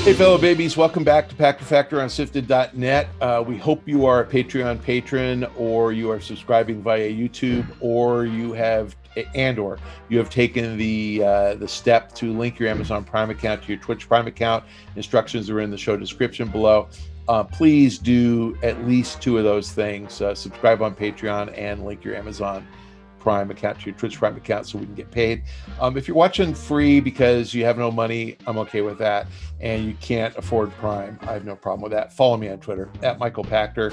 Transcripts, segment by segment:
Hey, fellow babies, welcome back to Pachter Factor on SIFTD.net. We hope you are a Patreon patron, or you are subscribing via YouTube, or you have taken the step to link your Amazon Prime account to your Twitch Prime account. Instructions are in the show description below. Please do at least two of those things. Subscribe on Patreon and link your Amazon Prime account to your Twitch Prime account so we can get paid. If you're watching free because you have no money, I'm okay with that. And you can't afford Prime, I have no problem with that. Follow me on Twitter at Michael Pachter.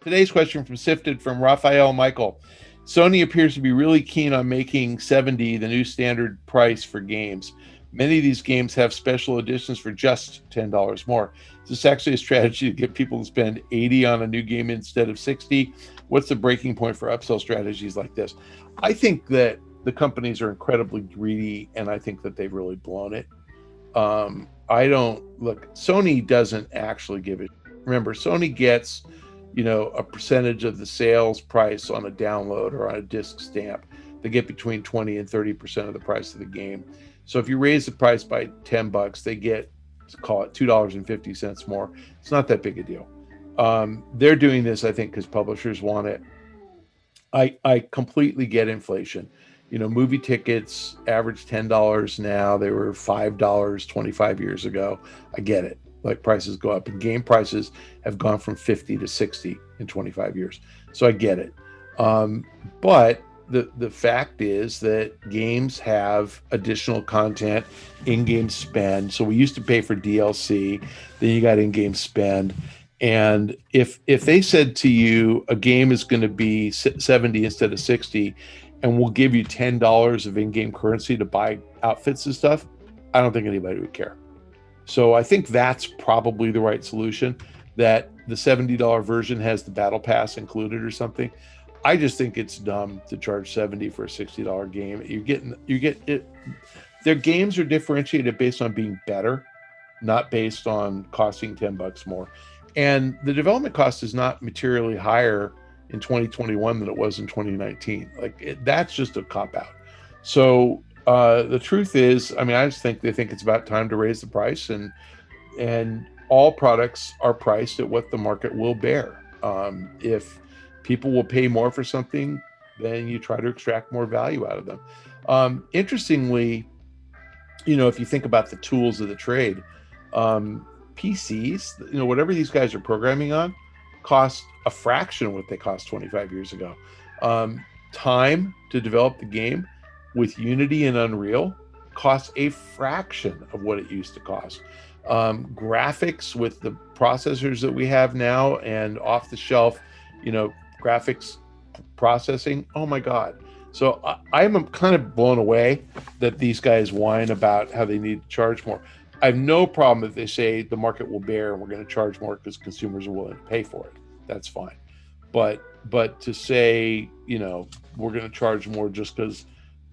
Today's question from Sifted from Raphael Michael. Sony appears to be really keen on making 70 the new standard price for games. Many of these games have special editions for just $10 more. Is this actually a strategy to get people to spend 80 on a new game instead of 60? What's the breaking point for upsell strategies like this? I think that the companies are incredibly greedy, and I think that they've really blown it. Sony doesn't actually give it. Remember, Sony gets, a percentage of the sales price on a download or on a disc stamp. They get between 20 and 30% of the price of the game. So if you raise the price by $10, they get, call it $2.50 more. It's not that big a deal. They're doing this, I think, because publishers want it. I completely get inflation. Movie tickets average $10 now. They were $5 25 years ago. I get it. Like, prices go up, and game prices have gone from 50 to 60 in 25 years. So I get it. But the fact is that games have additional content, in-game spend. So we used to pay for DLC, then you got in-game spend. And if they said to you a game is going to be 70 instead of 60, and we'll give you $10 of in-game currency to buy outfits and stuff, I don't think anybody would care. So I think that's probably the right solution, that the $70 version has the battle pass included or something. I just think it's dumb to charge $70 for a $60 game. You get it. Their games are differentiated based on being better, not based on costing $10 more. And the development cost is not materially higher in 2021 than it was in 2019. That's just a cop-out. So the truth is, I just think they think it's about time to raise the price, and all products are priced at what the market will bear. If people will pay more for something, then you try to extract more value out of them. Interestingly, if you think about the tools of the trade, PCs, whatever these guys are programming on, cost a fraction of what they cost 25 years ago. Time to develop the game with Unity and Unreal costs a fraction of what it used to cost. Graphics with the processors that we have now and off the shelf, graphics processing, oh my God. So I'm kind of blown away that these guys whine about how they need to charge more. I have no problem if they say the market will bear and we're going to charge more because consumers are willing to pay for it. That's fine. But to say, we're going to charge more just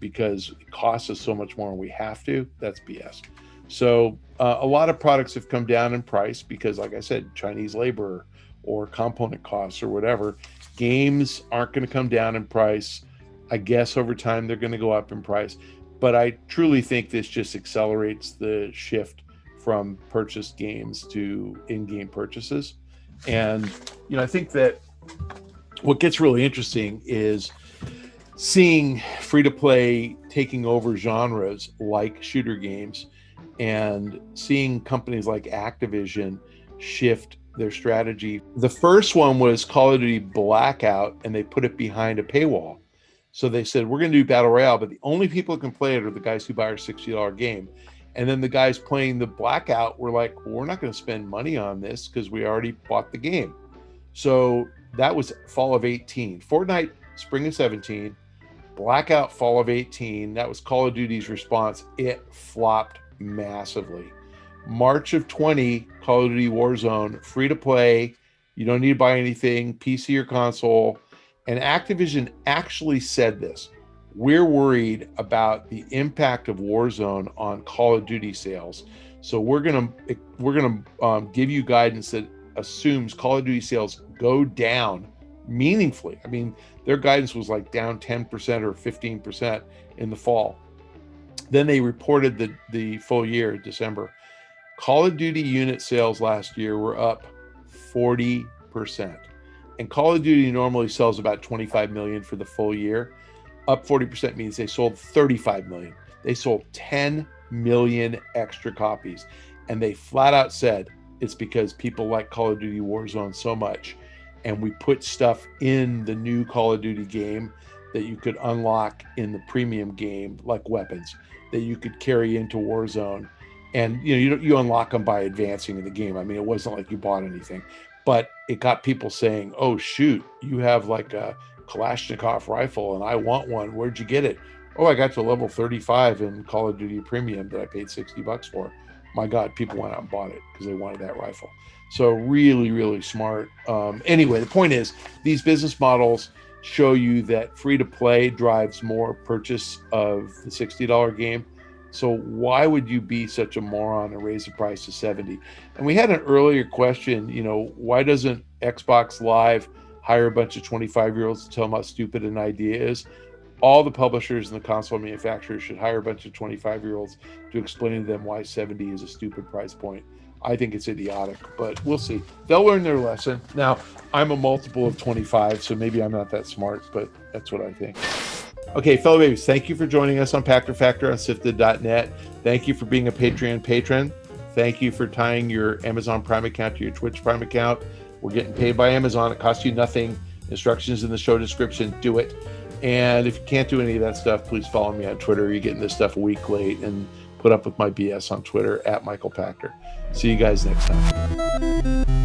because it costs us so much more and we have to, that's BS. So a lot of products have come down in price because, like I said, Chinese labor or component costs or whatever. Games aren't going to come down in price. I guess over time they're going to go up in price. But I truly think this just accelerates the shift from purchased games to in-game purchases. And, I think that what gets really interesting is seeing free-to-play taking over genres like shooter games, and seeing companies like Activision shift their strategy. The first one was Call of Duty Blackout, and they put it behind a paywall. So they said, we're going to do Battle Royale, but the only people who can play it are the guys who buy our $60 game. And then the guys playing the Blackout were like, well, we're not going to spend money on this because we already bought the game. So that was fall of 18. Fortnite, spring of 17. Blackout, fall of 18. That was Call of Duty's response. It flopped massively. March of 20, Call of Duty Warzone, free to play. You don't need to buy anything, PC or console. And Activision actually said this: we're worried about the impact of Warzone on Call of Duty sales. So we're gonna give you guidance that assumes Call of Duty sales go down meaningfully. Their guidance was like down 10% or 15% in the fall. Then they reported the full year, December, Call of Duty unit sales last year were up 40%. And Call of Duty normally sells about 25 million for the full year. Up 40% means they sold 35 million. They sold 10 million extra copies. And they flat out said it's because people like Call of Duty Warzone so much. And we put stuff in the new Call of Duty game that you could unlock in the premium game, like weapons that you could carry into Warzone. And you unlock them by advancing in the game. I mean, it wasn't like you bought anything, but it got people saying, "Oh shoot, you have like a Kalashnikov rifle, and I want one. Where'd you get it?" "Oh, I got to level 35 in Call of Duty Premium that I paid $60 for." My God, people went out and bought it because they wanted that rifle. So really, really smart. Anyway, the point is, these business models show you that free to play drives more purchase of the $60 game. So why would you be such a moron and raise the price to 70? And we had an earlier question, why doesn't Xbox Live hire a bunch of 25-year-olds to tell them how stupid an idea is? All the publishers and the console manufacturers should hire a bunch of 25-year-olds to explain to them why 70 is a stupid price point. I think it's idiotic, but we'll see. They'll learn their lesson. Now, I'm a multiple of 25, so maybe I'm not that smart, but that's what I think. Okay, fellow babies, thank you for joining us on Pachter Factor on SIFTD.net. Thank you for being a Patreon patron. Thank you for tying your Amazon Prime account to your Twitch Prime account. We're getting paid by Amazon. It costs you nothing. Instructions in the show description. Do it. And if you can't do any of that stuff, please follow me on Twitter. You're getting this stuff a week late, and put up with my BS on Twitter @Michael Pachter. See you guys next time.